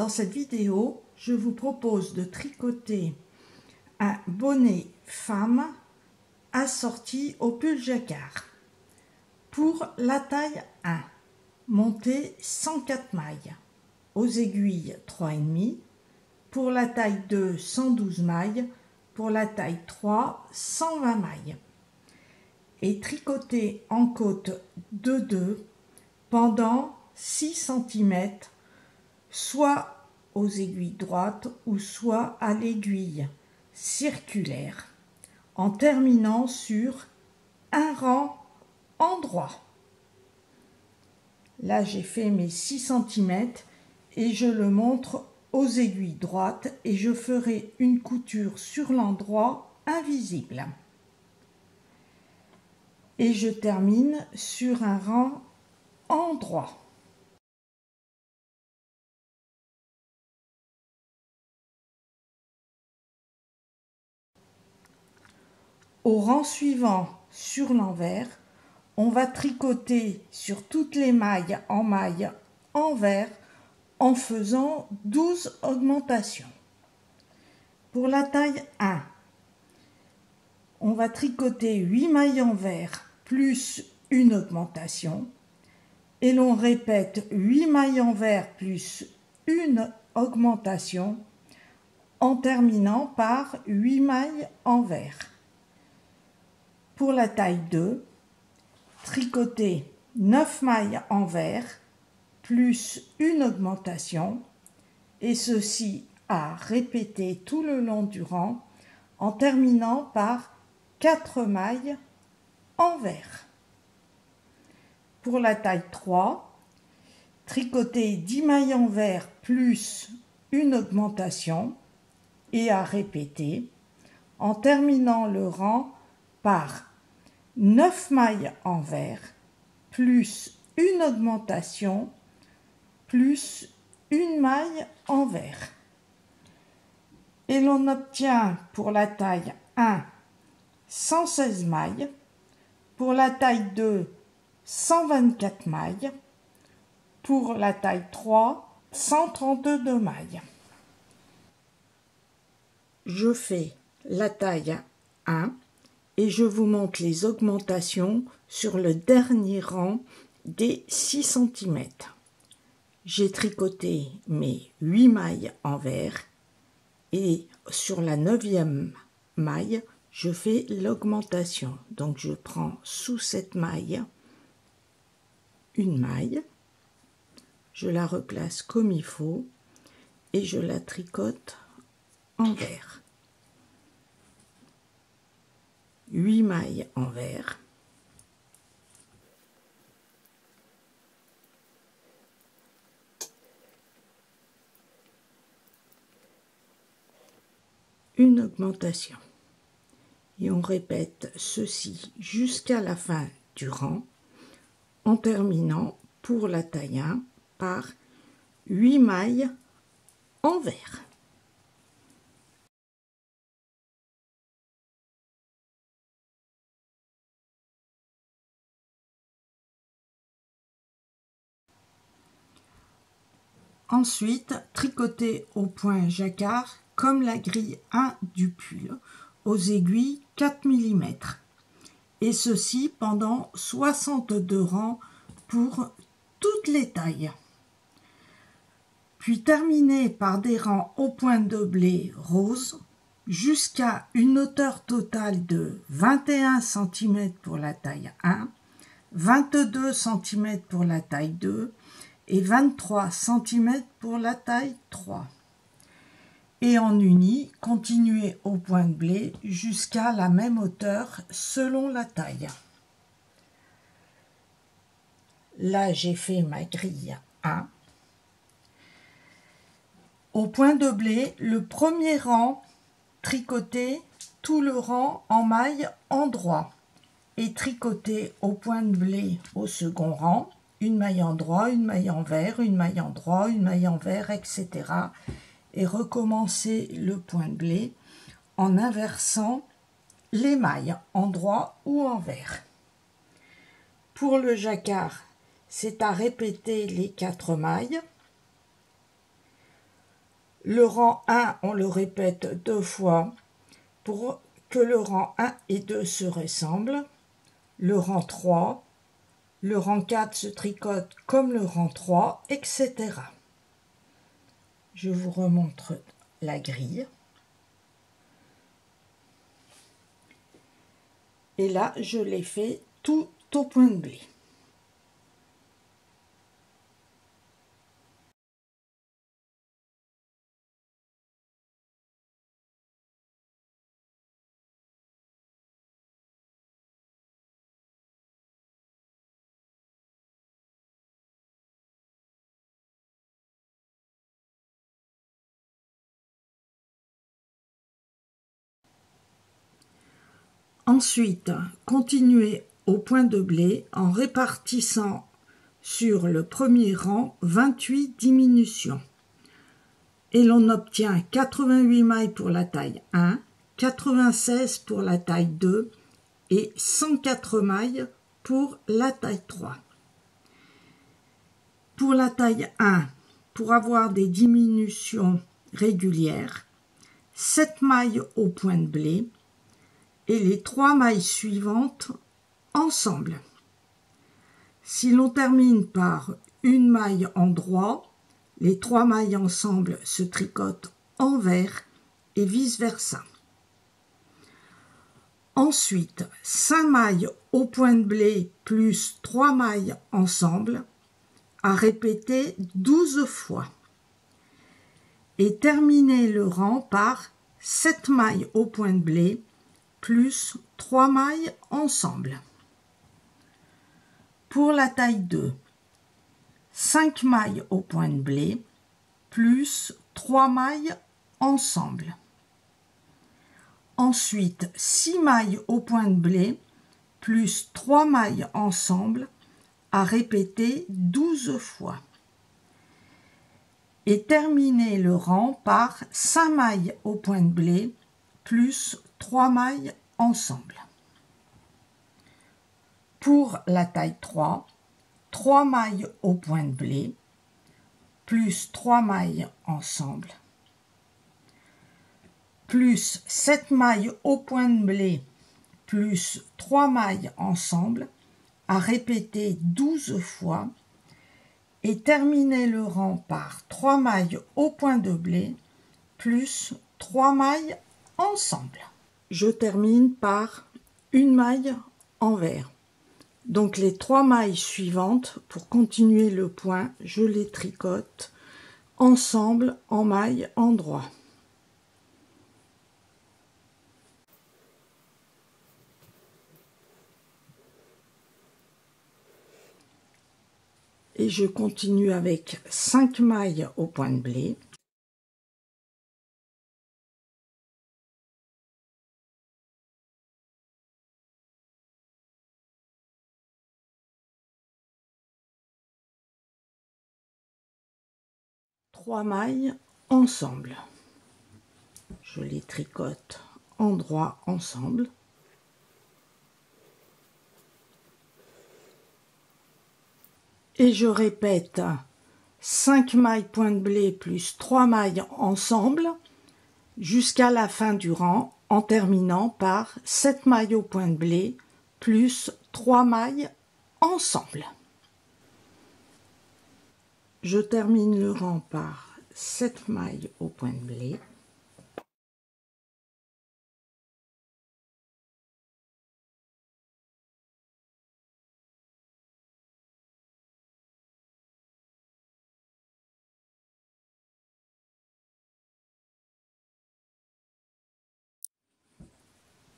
Dans cette vidéo, je vous propose de tricoter un bonnet femme assorti au pull jacquard. Pour la taille 1, montez 104 mailles, aux aiguilles 3,5. Pour la taille 2, 112 mailles. Pour la taille 3, 120 mailles. Et tricotez en côte de 2 pendant 6 cm, soit aux aiguilles droites ou soit à l'aiguille circulaire, en terminant sur un rang en droit. Là, j'ai fait mes 6 cm et je le montre aux aiguilles droites et je ferai une couture sur l'endroit invisible. Et je termine sur un rang en droit. Au rang suivant, sur l'envers, on va tricoter sur toutes les mailles envers en faisant 12 augmentations. Pour la taille 1, on va tricoter 8 mailles envers plus une augmentation et l'on répète 8 mailles envers plus une augmentation en terminant par 8 mailles envers. Pour la taille 2, tricotez 9 mailles envers plus une augmentation et ceci à répéter tout le long du rang en terminant par 4 mailles envers. Pour la taille 3, tricotez 10 mailles envers plus une augmentation et à répéter en terminant le rang par 9 mailles envers plus une augmentation plus une maille envers. Et l'on obtient pour la taille 1 116 mailles, pour la taille 2 124 mailles, pour la taille 3 132 mailles. Je fais la taille 1 et je vous montre les augmentations sur le dernier rang des 6 cm. J'ai tricoté mes 8 mailles envers et sur la 9e maille, je fais l'augmentation. Donc je prends sous cette maille une maille, je la replace comme il faut et je la tricote envers. 8 mailles envers. Une augmentation. Et on répète ceci jusqu'à la fin du rang en terminant pour la taille 1 par 8 mailles envers. Ensuite, tricotez au point jacquard comme la grille 1 du pull, aux aiguilles 4 mm. Et ceci pendant 62 rangs pour toutes les tailles. Puis terminez par des rangs au point de blé rose jusqu'à une hauteur totale de 21 cm pour la taille 1, 22 cm pour la taille 2 et 23 cm pour la taille 3. Et en uni, continuez au point de blé jusqu'à la même hauteur selon la taille. Là, j'ai fait ma grille 1. Au point de blé, le premier rang, tricoter tout le rang en maille endroit et tricoter au point de blé au second rang, une maille endroit, une maille envers, une maille endroit, une maille envers, etc. Et recommencer le point de blé en inversant les mailles endroit ou envers. Pour le jacquard, c'est à répéter les 4 mailles. Le rang 1, on le répète 2 fois pour que le rang 1 et 2 se ressemblent. Le rang 3, le rang 4 se tricote comme le rang 3, etc. Je vous remontre la grille. Et là, je l'ai fait tout au point de blé. Ensuite, continuez au point de blé en répartissant sur le premier rang 28 diminutions. Et l'on obtient 88 mailles pour la taille 1, 96 pour la taille 2 et 104 mailles pour la taille 3. Pour la taille 1, pour avoir des diminutions régulières, 7 mailles au point de blé et les 3 mailles suivantes ensemble. Si l'on termine par une maille endroit, les 3 mailles ensemble se tricotent envers et vice-versa. Ensuite, 5 mailles au point de blé plus 3 mailles ensemble à répéter 12 fois. Et terminez le rang par 7 mailles au point de blé plus 3 mailles ensemble. Pour la taille 2, 5 mailles au point de blé plus 3 mailles ensemble. Ensuite, 6 mailles au point de blé plus 3 mailles ensemble à répéter 12 fois. Et terminez le rang par 5 mailles au point de blé plus 3 mailles ensemble. Pour la taille 3, 3 mailles au point de blé plus 3 mailles ensemble plus 7 mailles au point de blé plus 3 mailles ensemble à répéter 12 fois et terminer le rang par 3 mailles au point de blé plus 3 mailles ensemble. Je termine par une maille envers. Donc les 3 mailles suivantes, pour continuer le point, je les tricote ensemble en maille endroit. Et je continue avec 5 mailles au point de blé. Trois mailles ensemble. Je les tricote endroit ensemble. Et je répète 5 mailles point de blé plus 3 mailles ensemble jusqu'à la fin du rang en terminant par 7 mailles au point de blé plus 3 mailles ensemble. Je termine le rang par 7 mailles au point de blé.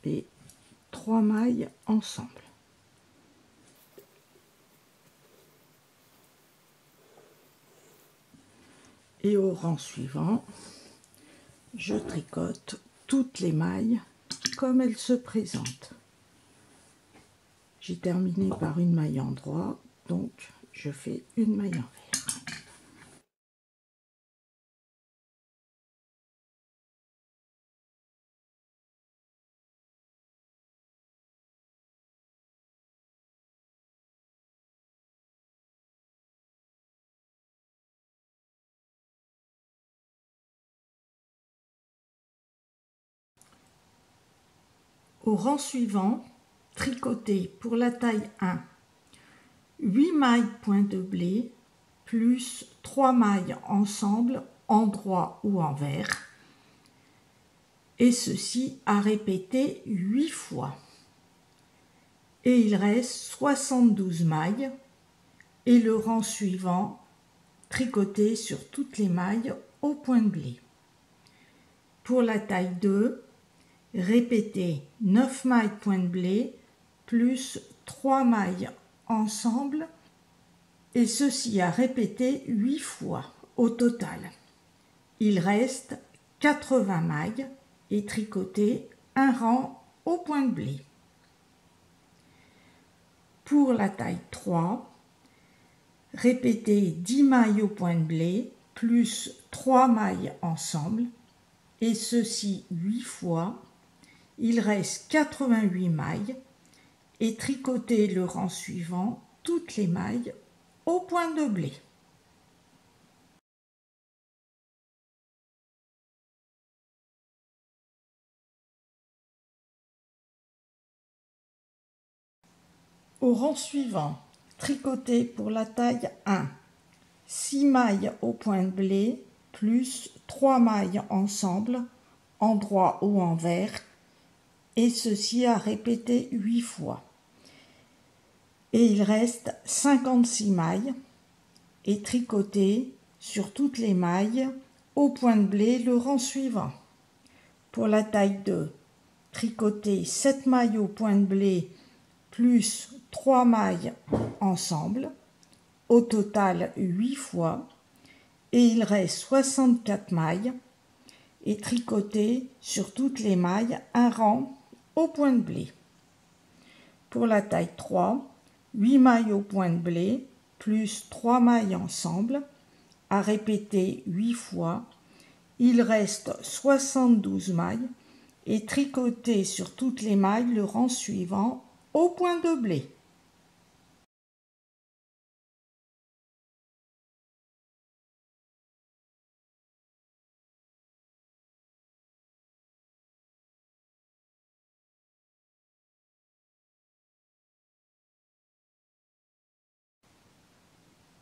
et 3 mailles ensemble. Et au rang suivant, je tricote toutes les mailles comme elles se présentent. J'ai terminé par une maille en droit, donc je fais une maille envers. Au rang suivant, tricoter pour la taille 1, 8 mailles point de blé plus 3 mailles ensemble en droit ou envers, et ceci à répéter 8 fois. Et il reste 72 mailles, et le rang suivant, tricoter sur toutes les mailles au point de blé. Pour la taille 2, répétez 9 mailles point de blé plus 3 mailles ensemble, et ceci à répéter 8 fois au total. Il reste 80 mailles et tricoter un rang au point de blé. Pour la taille 3, répétez 10 mailles au point de blé plus 3 mailles ensemble, et ceci 8 fois. Il reste 88 mailles et tricotez le rang suivant toutes les mailles au point de blé. Au rang suivant, tricotez pour la taille 1, 6 mailles au point de blé plus 3 mailles ensemble en droit ou envers, et ceci à répéter 8 fois. Et il reste 56 mailles et tricotez sur toutes les mailles au point de blé le rang suivant. Pour la taille 2, tricotez 7 mailles au point de blé plus 3 mailles ensemble, au total 8 fois, et il reste 64 mailles, et tricotez sur toutes les mailles un rang au point de blé. Pour la taille 3, 8 mailles au point de blé plus 3 mailles ensemble, à répéter 8 fois, il reste 72 mailles, et tricotez sur toutes les mailles le rang suivant au point de blé.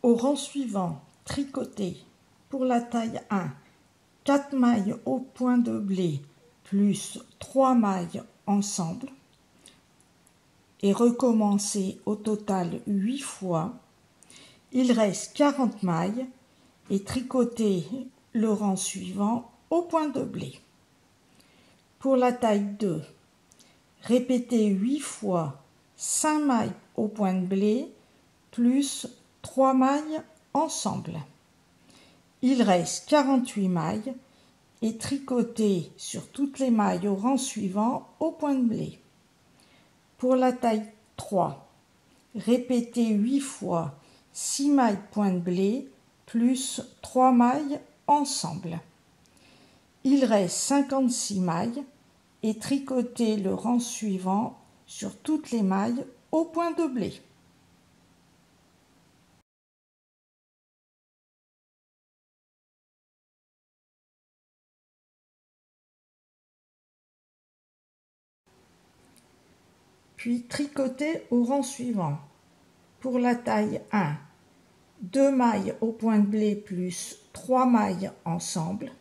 Au rang suivant, tricotez pour la taille 1, 4 mailles au point de blé plus 3 mailles ensemble, et recommencez au total 8 fois. Il reste 40 mailles et tricotez le rang suivant au point de blé. Pour la taille 2, répétez 8 fois 5 mailles au point de blé plus 3 mailles ensemble. Il reste 48 mailles et tricotez sur toutes les mailles au rang suivant au point de blé. Pour la taille 3, répétez 8 fois 6 mailles point de blé plus 3 mailles ensemble. Il reste 56 mailles et tricotez le rang suivant sur toutes les mailles au point de blé. Puis tricotez au rang suivant. Pour la taille 1, 2 mailles au point de blé plus 3 mailles ensemble,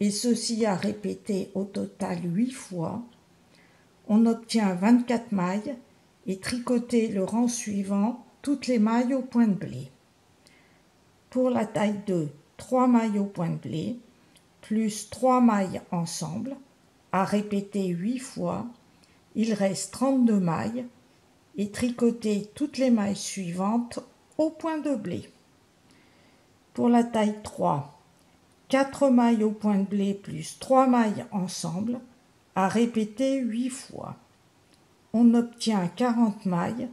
et ceci à répéter au total 8 fois. On obtient 24 mailles et tricotez le rang suivant toutes les mailles au point de blé. Pour la taille 2, 3 mailles au point de blé plus 3 mailles ensemble, à répéter 8 fois. il reste 32 mailles et tricoter toutes les mailles suivantes au point de blé. Pour la taille 3, 4 mailles au point de blé plus 3 mailles ensemble à répéter 8 fois. On obtient 40 mailles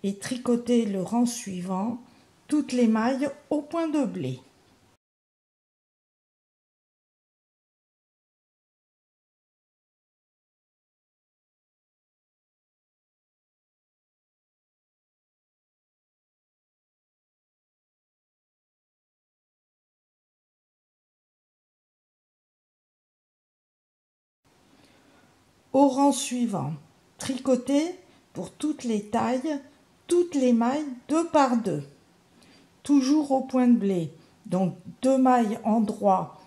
et tricoter le rang suivant toutes les mailles au point de blé. Au rang suivant, tricoter pour toutes les tailles, toutes les mailles 2 par 2. Toujours au point de blé, donc 2 mailles en droit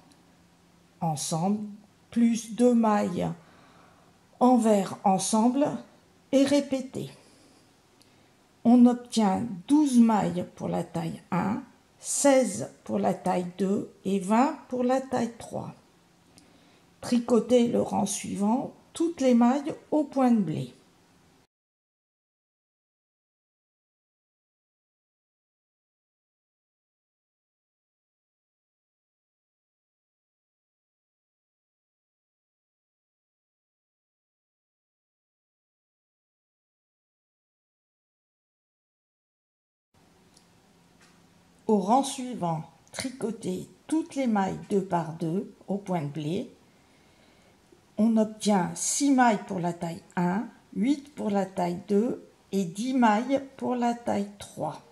ensemble, plus 2 mailles envers ensemble et répéter. On obtient 12 mailles pour la taille 1, 16 pour la taille 2 et 20 pour la taille 3. Tricoter le rang suivant, toutes les mailles au point de blé. Au rang suivant, tricoter toutes les mailles 2 par 2 au point de blé. On obtient 6 mailles pour la taille 1, 8 pour la taille 2 et 10 mailles pour la taille 3.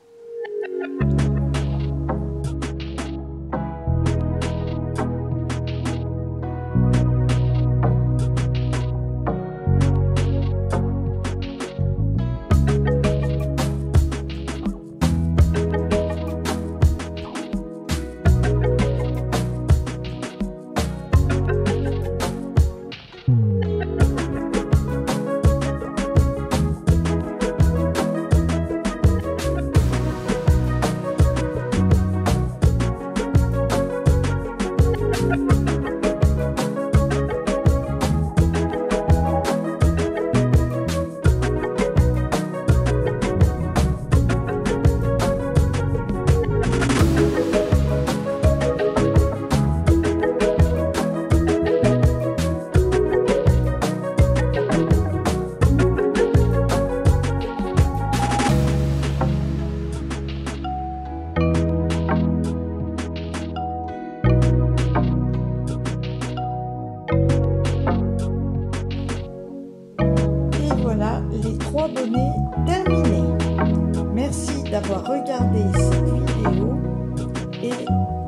Les 3 bonnets terminés. Merci d'avoir regardé cette vidéo et